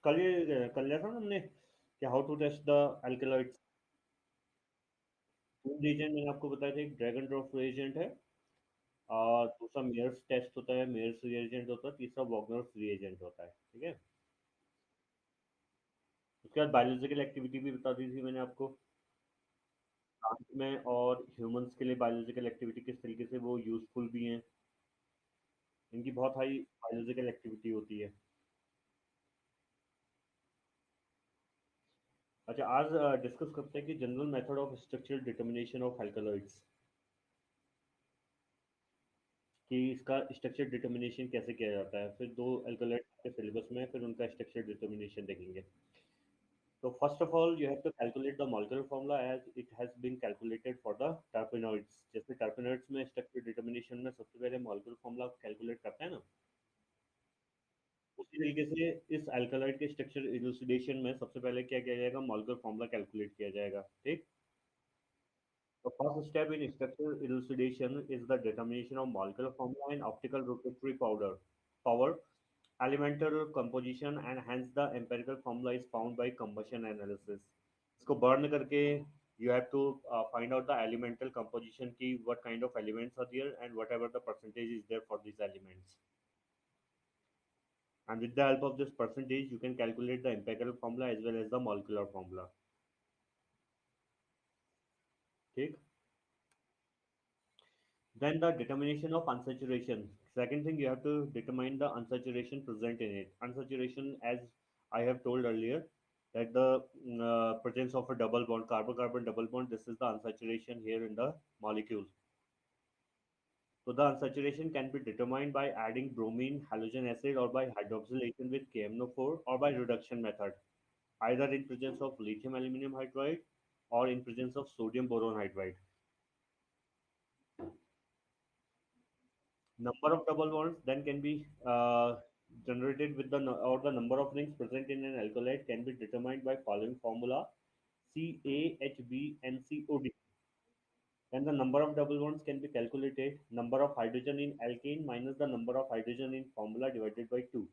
कल लिया था ना हमने कि how to test the alkaloids. Two reagent मैंने आपको बताया था, एक ड्रैगन ड्रॉप रिएजेंट है और दूसरा मेयर्स टेस्ट होता है, मेयर्स रिएजेंट होता है, तीसरा वॉगनर्स रिएजेंट होता है। ठीक है। उसके बाद बायोलॉजिकल एक्टिविटी भी बता दी थी मैंने आपको, प्लांट में और ह्यूमंस के लिए बायोलॉजिकल एक्टिविटी किस तरीके से वो यूजफुल भी हैं। इनकी बहुत हाई बायोलॉजिकल एक्टिविटी होती है। अच्छा, आज डिस्कस करते हैं कि general method of structural determination of alkaloids, कि इसका स्ट्रक्चर डिटर्मिनेशन कैसे किया जाता है। फिर दो एल्कलॉइड के सिलेबस में, फिर उनका स्ट्रक्चर डिटर्मिनेशन देखेंगे। तो first of all you have to calculate the molecular formula as it has been calculated for the terpenoids. जैसे टर्पेनॉइड्स में स्ट्रक्चर डिटर्मिनेशन में सबसे पहले मॉलिक्यूलर फॉर्मूला कैलकुलेट करते हैं ना, उसी तरीके से इस अल्कलॉइड के स्ट्रक्चर इलुसिडेशन में सबसे पहले क्या किया जाएगा, मॉलिक्यूलर फॉर्मूला कैलकुलेट किया जाएगा। ठीक। The first step in structural elucidation is the determination of molecular formula in optical rotatory power, elemental composition, and hence the empirical formula is found by combustion analysis. इसको burn करके you have to find out the elemental composition की what kind of elements are there and whatever the percentage is there for these elements. And with the help of this percentage, you can calculate the empirical formula as well as the molecular formula. ठीक। Then the determination of unsaturation. Second thing, you have to determine the unsaturation present in it. Unsaturation, as I have told earlier, that the presence of a double bond, carbon-carbon double bond, this is the unsaturation here in the molecule. So the unsaturation can be determined by adding bromine, halogen acid, or by hydroxylation with KMNO4, or by reduction method, either in presence of lithium aluminum hydride or in presence of sodium boron hydride. Number of double bonds then can be generated with or the number of rings present in an alkaloid can be determined by following formula CaHbNCOD. Then the number of double bonds can be calculated, number of hydrogen in alkane minus the number of hydrogen in formula divided by 2।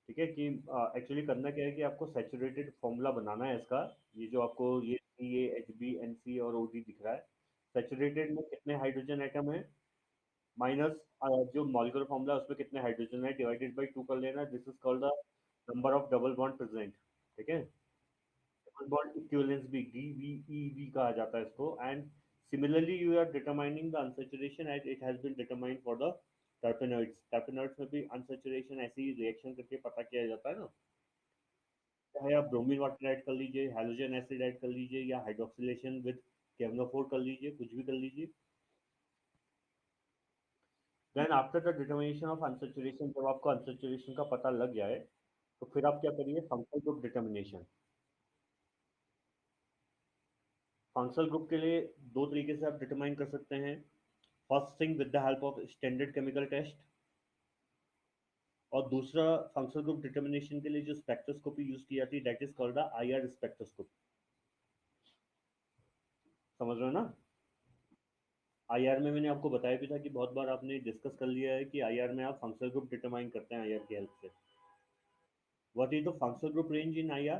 ठीक है कि actually करना क्या है कि आपको saturated formula बनाना है इसका। ये जो आपको ये CaHbNc और OD दिख रहा है, सैचुरेटेड में कितने हाइड्रोजन एटम है माइनस जो मॉलिक्यूलर फॉर्मूला उसमें कितने हाइड्रोजन है डिवाइडेड बाई 2 कर लेना। This is called the number of double bond present. ठीक है। डबल बॉन्ड इक्विवेलेंस भी DBEV कहा जाता है इसको। And similarly you are determining the unsaturation as it has been determined for the terpenoids. Terpenoids में भी अनसैचुरेशन ऐसे ही रिएक्शन करके पता किया जाता है ना, चाहे आप ब्रोमीन वाटर ऐड कर लीजिए, हेलोजन एसिड ऐड कर लीजिए, या हाइड्रोक्सिलेशन विद केमनोफोर कर लीजिए, कुछ भी कर लीजिए। Then after the determination of unsaturation, जब आपको अनसैचुरेशन का पता लग जाए तो फिर आप क्या करिए, functional group determination. Functional group के लिए दो तरीके से आप डिटरमाइन कर सकते हैं। First thing with the help of standard chemical test, और दूसरा फंक्शनल ग्रुप डिटर्मिनेशन के लिए जो स्पेक्ट्रोस्कोपी यूज की जाती है that is called the IR spectroscopy. समझ रहे हो ना। IR में मैंने आपको बताया भी था कि बहुत बार आपने डिस्कस कर लिया है कि IR में आप फंक्शनल ग्रुप डिटरमाइन करते हैं IR की हेल्प से। What is the functional group range in IR?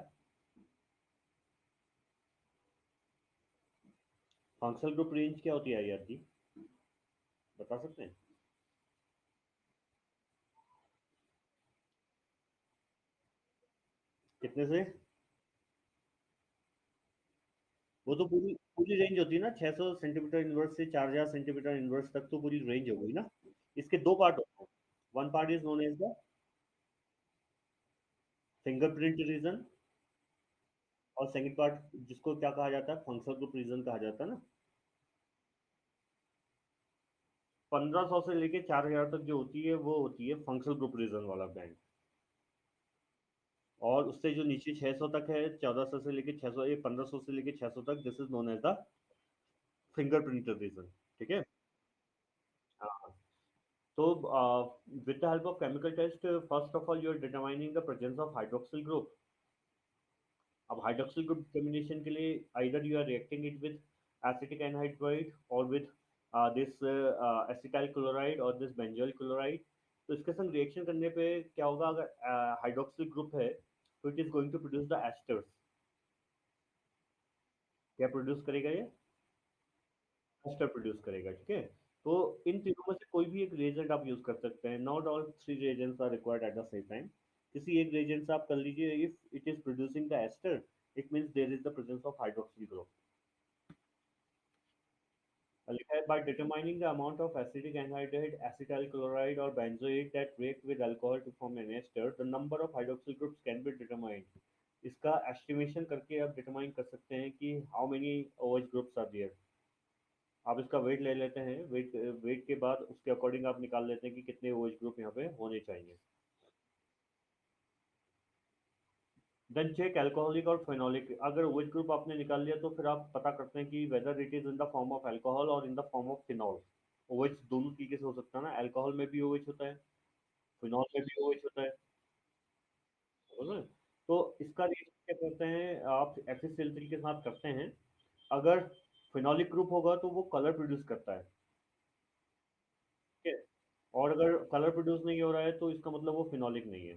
Functional group range क्या होती है IR की, बता सकते हैं? कितने से? वो तो पूरी पूरी रेंज होती है ना, 600 सेंटीमीटर इनवर्स से 4000 सेंटीमीटर इनवर्स तक तो पूरी रेंज हो गई ना। इसके दो पार्ट होते हैं। One part is known as the fingerprint region, और सेकंड पार्ट जिसको क्या कहा जाता है, फंक्शनल ग्रुप रीजन कहा जाता है ना। 1500 से लेके 4000 तक जो होती है वो होती है फंक्शनल ग्रुप रीजन वाला बैंड। और उससे जो नीचे 600 तक है, 1400 से लेके 600, ये 1500 से लेके 600 तक, this is known as the fingerprint region. ठीक है। हाँ। So, with the help of chemical test, first of all, you are determining the presence of hydroxyl group. अब hydroxyl group determination के लिए either you are reacting it with acetic anhydride or with this acetyl chloride or this benzoyl chloride, तो इसके संग reaction करने पे क्या होगा, अगर हाइड्रोक्सिल ग्रुप है तो it is going to produce the esters. क्या प्रोड्यूस करेगा ये? एस्टर प्रोड्यूस करेगा, ठीक है। तो इन तीनों में से कोई भी एक रिएजेंट आप यूज कर सकते हैं, not all three reagents are required at the same time. किसी एक रिएजेंट से आप कर लीजिए, if it is producing the ester it means there is the presence of hydroxyl group. लिखा है by determining the amount of acidic anhydride acetyl chloride और benzoate that react with alcohol to form an ester the number of hydroxyl groups can be determined. इसका estimation करके आप determine कर सकते हैं कि how many OH groups are there. आप इसका वेट ले लेते हैं, वेट वेट के बाद उसके अकॉर्डिंग आप निकाल लेते हैं कि कितने OH ग्रुप यहाँ पे होने चाहिए। देन चेक अल्कोहलिक और फेनोलिक। अगर OH ग्रुप आपने निकाल लिया तो फिर आप पता करते हैं कि whether it is in the form of alcohol और in the form of phenol. OH दोनों तरीके से हो सकता है ना, अल्कोहल में भी OH होता है, फिनॉल में भी OH होता है। समझ रहे हैं? तो इसका रिएक्शन क्या करते हैं, आप FeCl3 के साथ करते हैं। अगर फिनोलिक ग्रुप होगा तो वो कलर प्रोड्यूस करता है, ठीक है। और अगर कलर प्रोड्यूस नहीं हो रहा है तो इसका मतलब वो फिनोलिक नहीं है,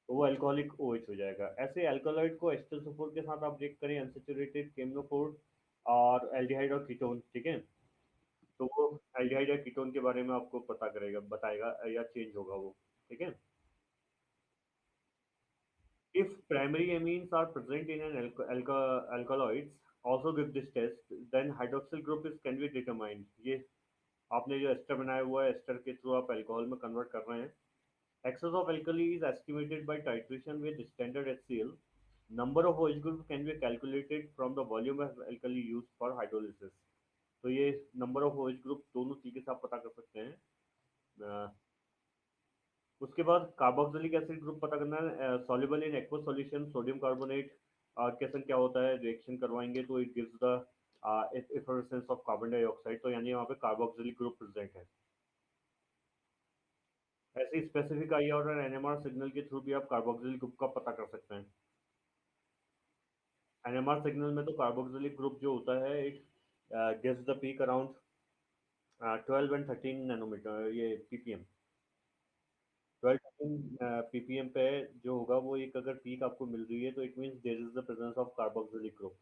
तो वो अल्कोहलिक OH हो जाएगा। ऐसे अल्कोहलाइड को एस्टर सल्फोर के साथ आप ब्रेक करें, अनसेचुरेटेड केमनोफोर और एल्डिहाइड और कीटोन, ठीक है। तो वो एल्डिहाइड या कीटोन के बारे में आपको पता करेगा, बताएगा या चेंज होगा वो, ठीक है। If primary amines are present in an alkaloids, also give this test, then hydroxyl group is can be determined। ये आपने जो एस्टर बनाया हुआ है, एस्टर के थ्रू आप अल्कोहल में कन्वर्ट कर रहे हैं। Excess of alkali is estimated by titration with standard HCl। Number of OH group can be calculated from the volume of alkali used for hydrolysis। तो ये नंबर ऑफ OH ग्रुप दोनों तरीके से आप पता कर सकते हैं। उसके बाद कार्बोक्सिलिक एसिड ग्रुप पता करना है, soluble in aqueous solution sodium carbonate. के संग क्या होता है, रिएक्शन करवाएंगे तो it gives the efflorescence of carbon dioxide, तो यानी वहाँ पे कार्बोक्सिलिक ग्रुप प्रेजेंट है। ऐसे ही स्पेसिफिक IR और NMR सिग्नल के थ्रू भी आप कार्बोक्सिलिक ग्रुप का पता कर सकते हैं। NMR सिग्नल में तो कार्बोक्सिलिक ग्रुप जो होता है it gives the peak around 12 and 13 nanometre, ये ppm। 12 ppm पे जो होगा वो एक अगर पीक आपको मिल रही है तो it means there is the presence of carboxylic group.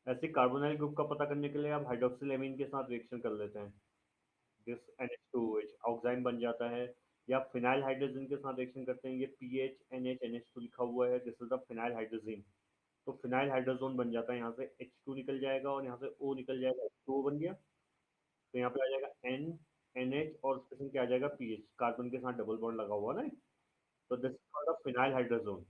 ऐसे कार्बोनाइल ग्रुप का पता करने के लिए आप हाइड्रोक्सिल एमीन के साथ रिएक्शन कर लेते हैं, जिस NH2OH ऑक्साइन बन जाता है। या फिनाइल हाइड्रोजन के साथ रिएक्शन करते हैं, ये PHNH NH2 लिखा हुआ है, this is the phenyl hydrogen. तो फिनाइल हाइड्रोजन बन जाता है, यहाँ से H2 निकल जाएगा और यहाँ से O निकल जाएगा, H2O बन गया। तो यहाँ पे आ जाएगा NH और उसके संग क्या आ जाएगा, PH, कार्बन के साथ डबल बॉन्ड लगा हुआ ना। तो this is called a phenyl hydrogen.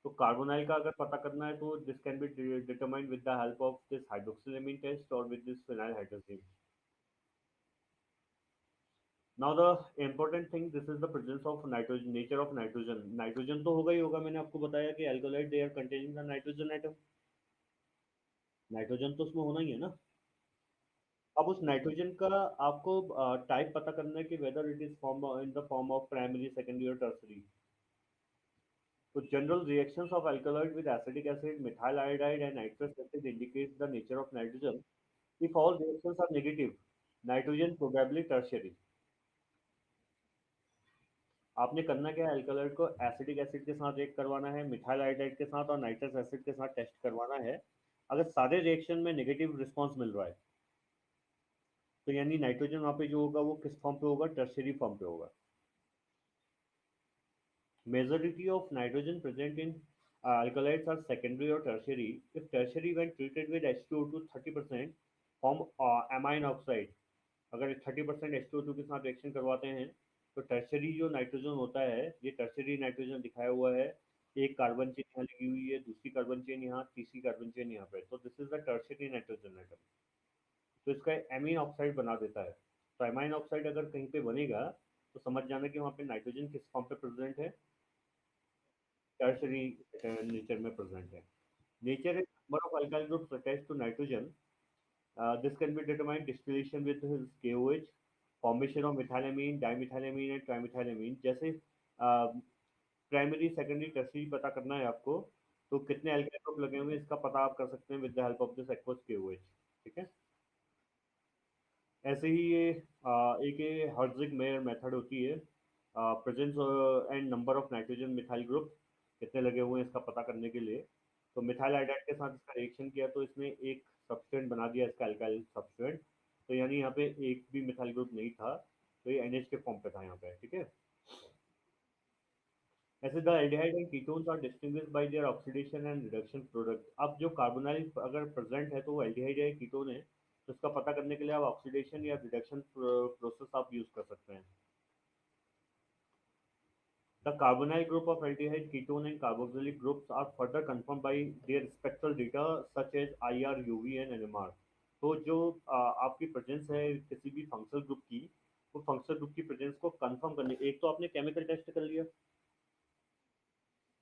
तो कार्बोनाइल का अगर पता करना है तो this can be determined with the help of this hydroxylamine test और with this phenyl hydrogen. Now the important thing, this is the presence of nitrogen, nature of nitrogen. Nitrogen तो होगा ही होगा, मैंने आपको बताया कि alkaloid they are containing the nitrogen atom. Nitrogen तो उसमें होना ही है ना। अब उस नाइट्रोजन का आपको टाइप पता करना है कि whether it is form in the form of primary, secondary और टर्सरी। तो general reactions of alkaloid with acetic acid, methyl iodide, and nitrous acid indicate the nature of nitrogen. If all reactions are negative, nitrogen probably tertiary। आपने करना क्या है, alkaloid को acidic acid के साथ react करवाना है, मिथाइल आयोडाइड के साथ और नाइट्रस एसिड के साथ टेस्ट करवाना है। अगर सारे रिएक्शन में नेगेटिव रिस्पॉन्स मिल रहा है तो यानी नाइट्रोजन वहाँ पे जो होगा वो किस फॉर्म पे होगा, टर्शियरी फॉर्म पे होगा। Majority of nitrogen present in alkaloids are secondary or tertiary. If tertiary when treated with H2O to 30% form amine oxide। अगर 30% H2O2 के साथ रिएक्शन करवाते हैं तो टर्शरी जो नाइट्रोजन होता है, ये टर्शरी नाइट्रोजन दिखाया हुआ है। एक कार्बन चेन यहाँ लगी हुई है, दूसरी कार्बन चेन यहाँ, तीसरी कार्बन चेन यहाँ पे, तो this is the tertiary nitrogen atom. तो इसका एमीन ऑक्साइड बना देता है। तो एमाइन ऑक्साइड अगर कहीं पे बनेगा तो समझ जाना कि वहाँ पे नाइट्रोजन किस फॉर्म पे प्रेजेंट है, टर्शरी नेचर में प्रेजेंट है। Nature is number of alkyl groups attached to nitrogen। This can be determined distillation with his KOH, formation of methylamine, dimethylamine and trimethylamine। जैसे प्राइमरी, सेकेंडरी, टर्सरी पता करना है आपको, तो कितने अल्काइल ग्रुप लगे हुए हैं इसका पता आप कर सकते हैं with the help of this aqueous KOH, ठीक है। ऐसे ही ये एक ये हर्जिग मेयर मेथड होती है, presence and number of nitrogen methyl group कितने लगे हुए हैं इसका पता करने के लिए। तो मिथाइल हाइड्राइड के साथ इसका रिएक्शन किया तो इसने एक सब्सटेंट बना दिया इसका अल्काइल सब्सटेंट। तो यानी यहाँ पे एक भी मिथाइल ग्रुप नहीं था, तो ये NH के फॉर्म पे था यहाँ पे, ठीक है। ऐसे the aldehyde and ketones are distinguished by their oxidation and reduction product. अब जो कार्बोनाइल अगर प्रेजेंट है तो वो एल्डिहाइड या कीटोन है, तो इसका पता करने के लिए आप ऑक्सीडेशन या रिडक्शन प्रोसेस आप यूज कर सकते हैं। The carbonyl group of aldehyde, ketone and carboxylic groups are further confirmed by their spectral data such as IR, UV and NMR। तो जो आपकी प्रेजेंस है किसी भी फंक्शनल ग्रुप की, वो फंक्शनल ग्रुप की प्रेजेंस को कंफर्म करने, एक तो आपने केमिकल टेस्ट कर लिया,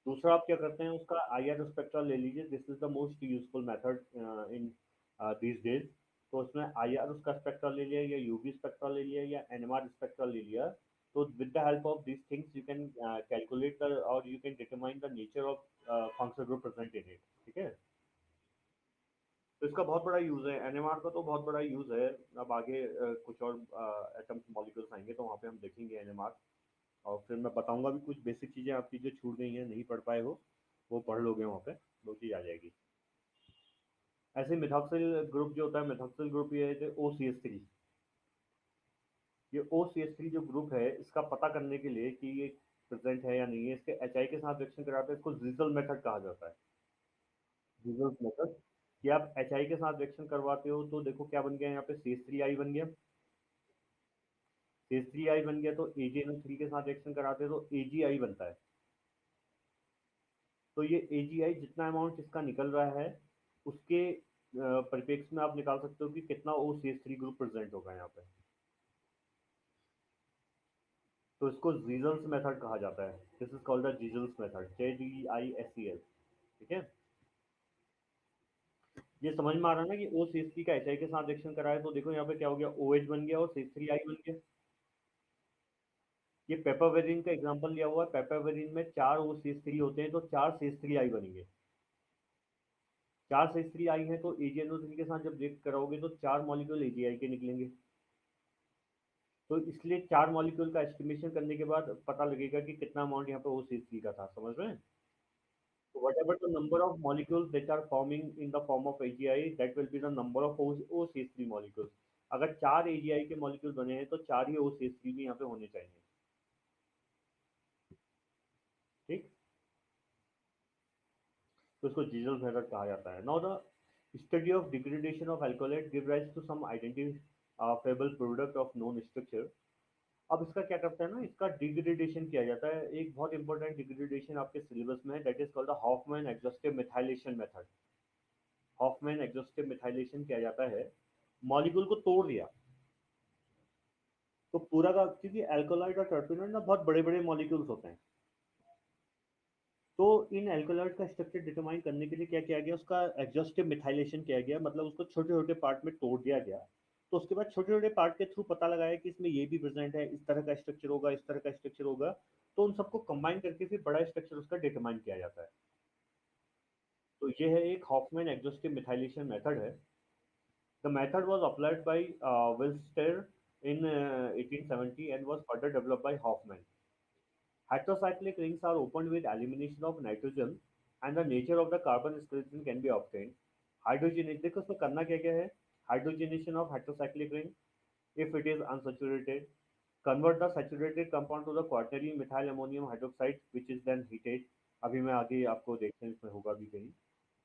दूसरा आप क्या करते हैं उसका IR स्पेक्ट्रा ले लीजिए। This is the most useful method in these days. तो उसमें IR उसका स्पेक्ट्रा ले लिया या UV स्पेक्ट्रा ले लिया या NMR स्पेक्ट्रा ले लिया, तो with the help of these things you can calculate the or you can determine the nature of functional group present in it, ठीक है। तो इसका बहुत बड़ा यूज है, NMR का तो बहुत बड़ा यूज है। अब आगे कुछ और एटम्स मॉलिक्यूल्स आएंगे तो वहाँ पे हम देखेंगे NMR, और फिर मैं बताऊंगा भी कुछ बेसिक चीजें आपकी जो छूट गई हैं नहीं पढ़ पाए हो, वो पढ़ लोगे वहाँ पे, वो चीज आ जाएगी। ऐसे मिथॉक्सिल ग्रुप जो होता है, मिथॉक्सिल ग्रुप ये है OCH3। ये OCH3 जो ग्रुप है इसका पता करने के लिए कि ये प्रेजेंट है या नहीं है, इसके HI के साथ रिएक्शन कराते हैं, इसको जीजल मेथड कहा जाता है। जीजल मेथड कि आप HI के साथ रिएक्शन करवाते हो तो देखो क्या बन गया यहाँ पे, CH3I बन गया। CH3I बन गया तो AgNO3 के साथ रिएक्शन कराते हो तो AgI बनता है। तो ये AgI जितना अमाउंट इसका निकल रहा है उसके परिप्रेक्ष्य में आप निकाल सकते हो कि कितना OCH3 ग्रुप प्रेजेंट होगा यहाँ पे। तो इसको जीजल्स मेथड कहा जाता है। This is called the Kjeldahl's method, JDISEL, ठीक है। ये समझ में आ रहा है ना कि OCH3 का HI के साथ रिएक्शन करा है तो देखो यहाँ पे क्या हो गया, OH बन गया और CH3I बन गया। ये पेपावेरिन का एग्जांपल लिया हुआ है, पेपावेरिन में 4 OCH3 होते हैं तो 4 CH3I बनेंगे। 4 CH3I है तो AgNO3 के साथ जब रिएक्ट कराओगे तो 4 मॉलिक्यूल AgI के निकलेंगे। तो इसलिए 4 मॉलिक्यूल का एस्टिमेशन करने के बाद पता लगेगा कि कितना अमाउंट यहाँ पे OCH3 का था, समझ रहे हैं। So whatever the number of molecules that are forming in the form of AgI, that will be the number of OCH3 molecules। अगर 4 AgI के मॉलिक्यूल बने हैं तो 4 ही OCH3 भी यहाँ पे होने चाहिए, ठीक। तो इसको जीजल मेथड कहा जाता है। Now the study of degradation of alkaloid give rise to some identifiable product of known structure. अब इसका क्या करता है ना, इसका डिग्रेडेशन किया जाता है। एक बहुत इंपॉर्टेंट डिग्रेडेशन आपके सिलेबस में है, that is called the Hofmann exhaustive methylation method. Hofmann exhaustive methylation किया जाता है, मॉलिक्यूल को तोड़ दिया तो पूरा का, क्योंकि एल्कोलाइड और टर्पेनॉइड ना बहुत बड़े बड़े मॉलिक्यूल्स होते हैं, तो इन एल्कोलाइड का स्ट्रक्चर डिटरमाइन करने के लिए क्या किया गया, उसका एग्जॉस्टिव मिथाइलेशन किया गया, मतलब उसको छोटे छोटे पार्ट में तोड़ दिया गया। तो उसके बाद छोटे छोटे पार्ट के थ्रू पता लगाया कि इसमें ये भी प्रेजेंट है, इस तरह का स्ट्रक्चर होगा, इस तरह का स्ट्रक्चर होगा। तो उन सबको कंबाइन करके फिर बड़ा स्ट्रक्चर उसका डिटरमाइन किया जाता है। तो ये है एक हॉफमैन एग्जॉस्टिव मिथाइलेशन मेथड है। The method was applied by Willstatter in 1870 and was further developed by Hoffman। Heterocyclic rings are opened with elimination of nitrogen and the nature of the carbon skeleton can be obtained। Hydrogenation, देखो उसमें करना क्या क्या है, hydrogenation of heterocyclic ring if it is unsaturated, convert the saturated compound to the quaternary methyl ammonium hydroxide which is then heated। अभी मैं आगे आपको देखते हैं इसमें होगा भी कहीं।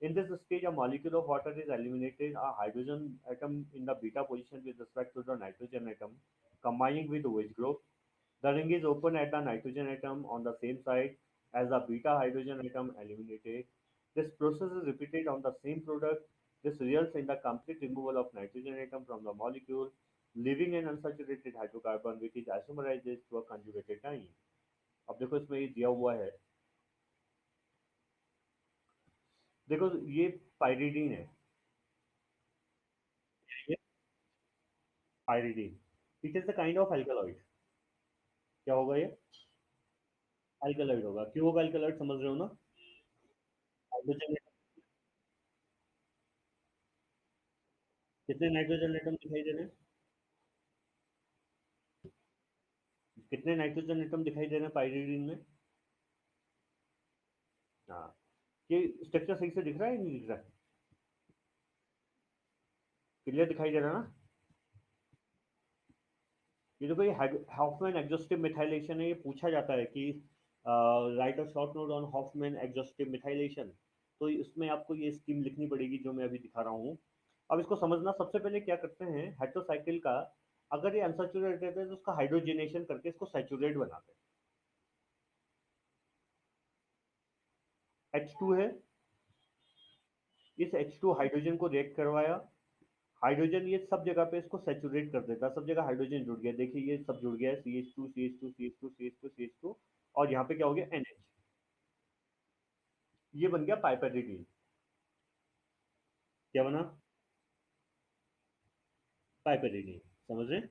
In this stage, a molecule of water is eliminated, a hydrogen atom in the beta position with respect to the nitrogen atom, combining with OH group। The ring is open at the nitrogen atom on the same side as the beta hydrogen atom eliminated। This process is repeated on the same product। This results in the complete removal of nitrogen atom from the molecule, leaving an unsaturated hydrocarbon which is isomerizes to a conjugated diene। अब देखो इसमें ये दिया हुआ है, देखो ये pyridine है, ये pyridine, it is the kind of alkaloid. क्या होगा ये, अल्कलॉइड होगा। क्यों होगा अल्कलॉइड, समझ रहे हो ना। हाइड्रोजन, कितने नाइट्रोजन एटम दिखाई दे रहे हैं, कितने नाइट्रोजन एटम दिखाई दे रहे हैं पाइरीडीन में? हाँ, ये स्ट्रक्चर सही से दिख रहा है या नहीं दिख रहा है? क्लियर दिखाई दे रहा है ना? ये देखो, ये हॉफमैन एग्जॉस्टिव मिथाइलेशन है। ये पूछा जाता है कि write a short note on Hofmann exhaustive methylation. तो इसमें आपको ये स्कीम लिखनी पड़ेगी जो मैं अभी दिखा रहा हूँ। अब इसको समझना, सबसे पहले क्या करते हैं हेटेरोसाइकिल का, अगर ये अनसैचुरेटेड है तो उसका हाइड्रोजनेशन करके इसको सैचुरेट बनाते हैं। H2 है, इस H2 हाइड्रोजन को रिएक्ट करवाया। हाइड्रोजन ये सब जगह पे इसको सैचुरेट कर देता है, सब जगह हाइड्रोजन जुड़ गया। देखिए ये सब जुड़ गया है, CH2 CH2 CH2 CH2 CH2, और यहाँ पे क्या हो गया NH। ये बन गया पाइपेरिडीन। क्या बना? पाइपेरिडीन। समझ रहे हैं?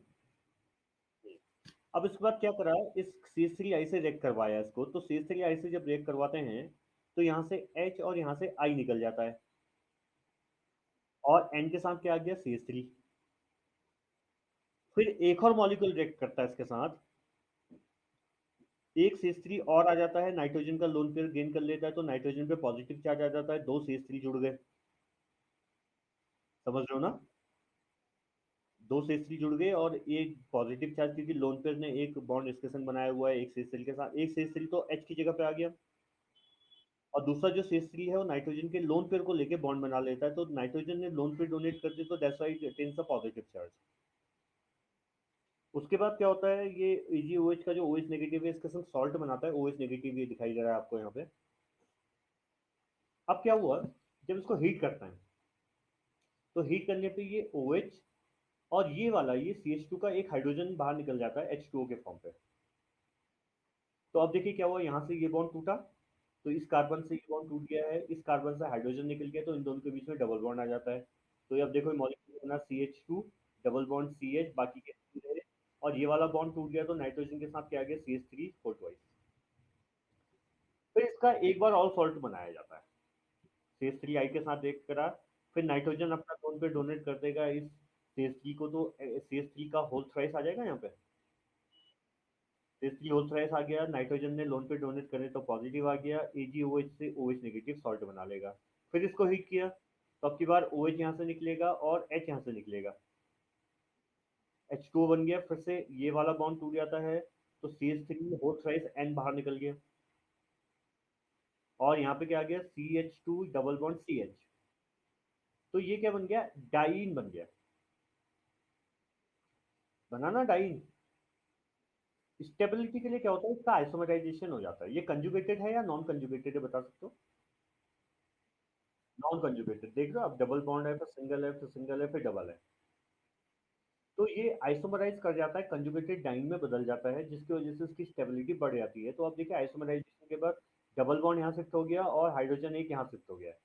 अब इसके बाद क्या करा, इस CH3 आई से रिएक्ट करवाया इसको। तो CH3 आई से जब रिएक्ट करवाते हैं तो यहाँ से H और यहाँ से I निकल जाता है, और N के साथ क्या आ गया CH3। फिर एक और मॉलिक्यूल रिएक्ट करता है इसके साथ, एक CH3 और आ जाता है, नाइट्रोजन का लोन पेयर गेन कर लेता है, तो नाइट्रोजन पे पॉजिटिव चार्ज आ जाता है, दो CH3 जुड़ गए। समझ रहे हो ना? दो CH3 जुड़ गए और एक पॉजिटिव चार्ज, क्योंकि लोन पेयर ने एक बॉन्ड स्टेशन बनाया हुआ है एक CH3 के साथ, एक CH3 तो H की जगह पे आ गया। और दूसरा जो CH3 है वो नाइट्रोजन के लोन पेयर को लेके बॉन्ड बना लेता है, तो नाइट्रोजन ने लोन पेयर डोनेट कर दिया, तो that's why it attains a positive charge. उसके बाद क्या होता है, ये AgOH का जो OH नेगेटिव है इसके संग सॉल्ट बनाता है, OH नेगेटिव ये दिखाई दे रहा है आपको यहाँ पे। अब क्या हुआ, जब इसको हीट करता है तो हीट करने पे ये OH और ये वाला ये CH2 का एक हाइड्रोजन बाहर निकल जाता है H2O के फॉर्म पे। तो अब देखिए क्या हुआ, यहाँ से ये बॉन्ड टूटा, तो इस कार्बन से ये बॉन्ड टूट गया है, इस कार्बन से हाइड्रोजन निकल गया, तो इन दोनों के बीच में डबल बॉन्ड आ जाता है। तो ये अब देखो मॉलिक्यूल बना CH2 डबल बॉन्ड CH, बाकी के रहे, और ये वाला बॉन्ड टूट गया तो नाइट्रोजन के साथ क्या आ गया CH3 फोर ट्वाइस। फिर इसका एक बार और सॉल्ट बनाया जाता है, CH3 आई के साथ एक करा, फिर नाइट्रोजन अपना लोन पे डोनेट कर देगा इस CH3 को, तो CH3 का होल थ्राइस आ जाएगा यहाँ पे। CH3 होल थ्राइस आ गया, नाइट्रोजन ने लोन पे डोनेट करे तो पॉजिटिव आ गया, AgOH से OH नेगेटिव सॉल्ट बना लेगा। फिर इसको हीट किया तो अब की बार OH यहाँ से निकलेगा और H यहाँ से निकलेगा, H2O बन गया, फिर से ये वाला बॉन्ड टूट जाता है, तो CH3 होल थ्राइस N बाहर निकल गया, और यहाँ पे क्या आ गया CH2 डबल बॉन्ड CH। तो ये क्या बन गया, डाइन बन गया। बनाना डाइन। स्टेबिलिटी के लिए क्या होता है, इसका आइसोमराइजेशन हो जाता है। ये कंजुगेटेड है या नॉन कंजुगेटेड है बता सकते हो? नॉन कंजुगेटेड, देख रहे हो आप, डबल बॉन्ड है, फिर सिंगल है, फिर सिंगल है, फिर डबल है। तो ये आइसोमराइज कर जाता है, कंजुगेटेड डाइन में बदल जाता है, जिसकी वजह से उसकी स्टेबिलिटी बढ़ जाती है। तो आप देखिए आइसोमराइजेशन के बाद डबल बॉन्ड यहाँ शिफ्ट हो गया और हाइड्रोजन एक यहाँ शिफ्ट हो गया है।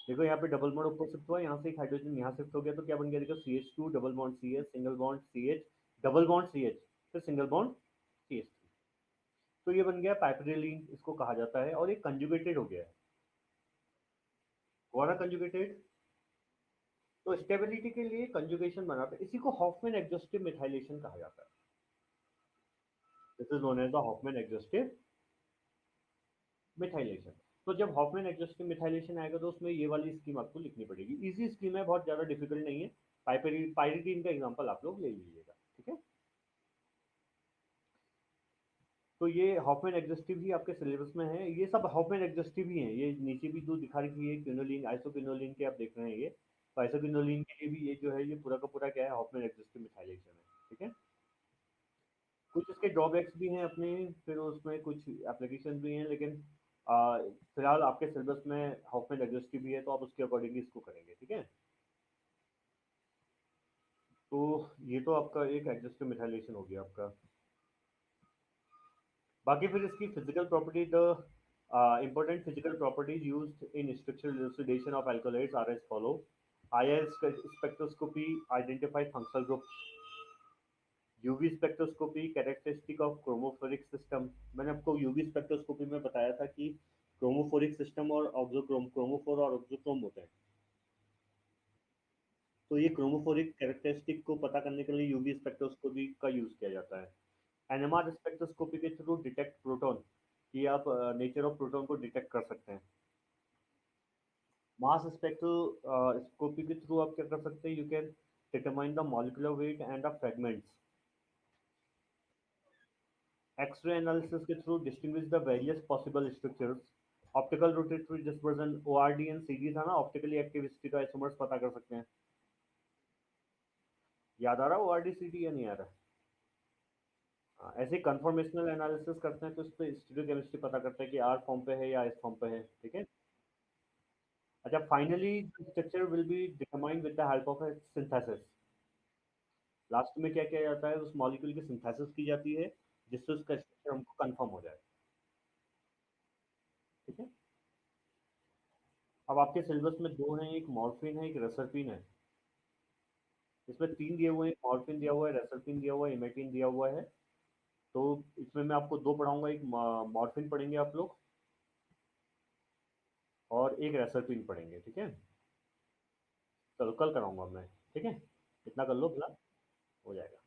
देखो यहाँ पे डबल बॉन्ड ऊपर शिफ्ट हुआ, यहाँ से एक हाइड्रोजन यहाँ शिफ्ट हो गया, तो क्या बन गया देखो CH2 double bond CH, single bond CH, double bond CH, फिर सिंगल बॉन्ड CH3। तो ये बन गया पाइपरिलीन, इसको कहा जाता है, और ये कंजुगेटेड हो गया है। हुआ ना कंजुगेटेड? तो स्टेबिलिटी के लिए कंजुगेशन बनाते हैं, इसी को हॉफमैन एग्जॉस्टिव मिथाइलेशन कहा जाता है। This is known as the Hofmann exhaustive methylation. तो जब हॉफमैन एग्जॉस्टिव मिथाइलेशन आएगा तो उसमें ये वाली स्कीम आपको लिखनी पड़ेगी। इजी स्कीम है, बहुत ज्यादा डिफिकल्ट नहीं है। पाइरिडीन का एग्जांपल आप लोग ले लीजिएगा, ठीक है? तो ये हॉफमैन एग्जॉस्टिव ही आपके सिलेबस में है, ये सब हॉफमैन एग्जॉस्टिव ही है। ये नीचे भी दो दिखा रखी है, क्विनोलिन आइसोक्विनोलिन के आप देख रहे हैं ये, तो आइसोक्विनोलिन के लिए भी ये जो है ये पूरा का पूरा क्या है, हॉफमैन एग्जॉस्टिव मिथाइलेशन है, ठीक है? कुछ इसके ड्रॉबैक्स भी हैं अपने, फिर उसमें कुछ एप्लीकेशन भी हैं, लेकिन फिलहाल आपके सिलेबस में हॉफमैन एग्जॉस्टिव भी है, तो आप उसके अकॉर्डिंगली इसको करेंगे, ठीक है? तो ये तो आपका एक एग्जॉस्टिव मिथाइलेशन हो गया आपका। बाकी फिर इसकी physical property, the important physical properties used in structural elucidation of alkaloids are as follow. IR spectroscopy identify functional groups. UV spectroscopy characteristic of chromophoric system. मैंने आपको यूवी स्पेक्ट्रोस्कोपी में बताया था कि क्रोमोफोरिक सिस्टम और ऑक्सोक्रोम, क्रोमोफोर और auxochrome होते हैं। तो ये क्रोमोफोरिक कैरेक्टरिस्टिक को पता करने के लिए यूवी स्पेक्ट्रोस्कोपी का यूज किया जाता है। एनएमआर स्पेक्ट्रोस्कोपी के थ्रू डिटेक्ट प्रोटॉन, कि आप नेचर ऑफ प्रोटॉन को डिटेक्ट कर सकते हैं। मास स्पेक्ट्रोस्कोपी के थ्रू आप क्या कर सकते हैं, you can determine the molecular weight and the fragments. X ray analysis के through distinguish the various possible structures. Optical rotatory dispersion, ORD and CD था ना, ऑप्टिकली एक्टिव स्टीरियो आइसोमर्स पता कर सकते हैं। याद आ रहा है ओआरडी सीडी या नहीं आ रहा? ऐसे कंफर्मेशनल एनालिसिस करते हैं तो इस पे स्टीरियो केमिस्ट्री पता करते हैं कि आर फॉर्म पे है या एस फॉर्म पे है, ठीक है। अच्छा, finally structure will be determined with the help of A synthesis. Last में क्या किया जाता है, उस मॉलिक्यूल की सिंथेसिस की जाती है, जिससे उसका स्ट्रक्चर हमको कंफर्म हो जाए, ठीक है। अब आपके सिलेबस में दो हैं, एक मॉर्फिन है, एक रेसरपिन है। इसमें तीन दिए हुए हैं, मॉर्फिन दिया हुआ है, रेसरपिन दिया हुआ है, इमेटिन दिया हुआ है। तो इसमें मैं आपको दो पढ़ाऊंगा, एक मॉर्फिन पढ़ेंगे आप लोग, और एक रेसरपिन पढ़ेंगे, ठीक है। चलो कल कराऊंगा मैं, ठीक है। इतना कर लो भला, हो जाएगा।